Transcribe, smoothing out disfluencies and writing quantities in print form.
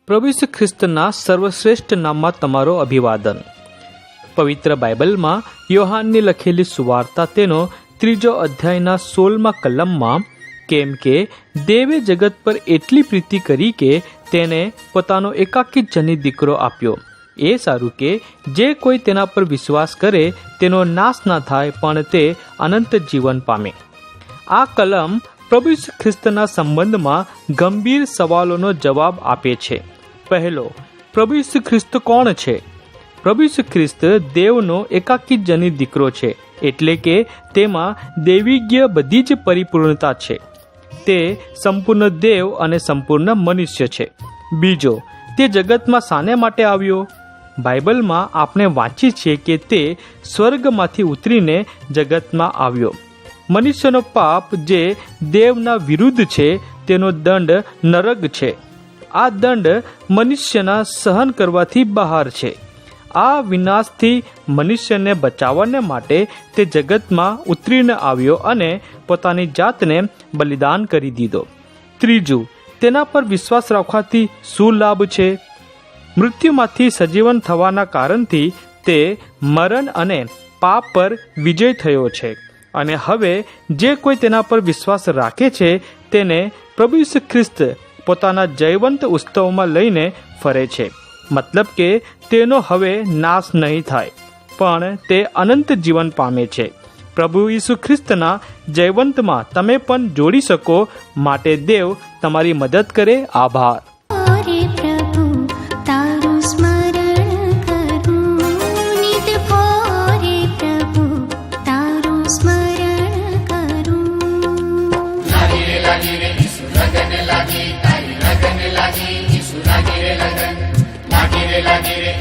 પ્રભુ ઈસુ ખ્રિસ્તના સર્વશ્રેષ્ઠ નામમાં તમારો અભિવાદન. પવિત્ર બાઇબલમાં યોહાનની લખેલી સુવાર્તા તેનો 3 અધ્યાયના 16મા કલમમાં, કેમ કે દેવે જગત પર એટલી પ્રીતિ કરી કે તેને પોતાનો એકાકી જનિત દીકરો આપ્યો, એ સારું કે જે કોઈ તેના પર વિશ્વાસ કરે તેનો નાશ ના થાય, પણ તે અનંત જીવન પામે. આ કલમ પ્રભુ ઈસુ ખ્રિસ્તના સંબંધમાં ગંભીર સવાલોનો જવાબ આપે છે. પહેલો, પ્રભુ ઈસુ ખ્રિસ્ત કોણ છે? પ્રભુ ઈસુ ખ્રિસ્ત દેવનો એકાકી જનિત દીકરો છે, એટલે કે તેમાં દૈવિક બધી જ પરિપૂર્ણતા છે. તે સંપૂર્ણ દેવ અને સંપૂર્ણ મનુષ્ય છે. બીજો, તે જગતમાં શાને માટે આવ્યો? બાઇબલમાં આપણે વાંચીએ છીએ કે તે સ્વર્ગમાંથી ઉતરીને જગતમાં આવ્યો. મનુષ્યનો પાપ જે દેવના વિરુદ્ધ છે તેનો દંડ નરક છે. આ દંડ મનુષ્યના સહન કરવાથી બહાર છે. આ વિનાશથી મનુષ્યને બચાવવાને માટે તે જગતમાં ઉતરીને આવ્યો અને પોતાની જાતને બલિદાન કરી દીધો. ત્રીજું, તેના પર વિશ્વાસ રાખવાથી શું લાભ છે? મૃત્યુમાંથી સજીવન થવાના કારણથી તે મરણ અને પાપ પર વિજય થયો છે, અને હવે જે કોઈ તેના પર વિશ્વાસ રાખે છે તેને પ્રભુ ઈસુ ખ્રિસ્ત પોતાના જયવંત ઉત્સવમાં લઈને ફરે છે. મતલબ કે તેનો હવે નાશ નહીં થાય, પણ તે અનંત જીવન પામે છે. પ્રભુ ઈસુ ખ્રિસ્તના જયવંતમાં તમે પણ જોડી શકો, માટે દેવ તમારી મદદ કરે. આભાર. લાગી રે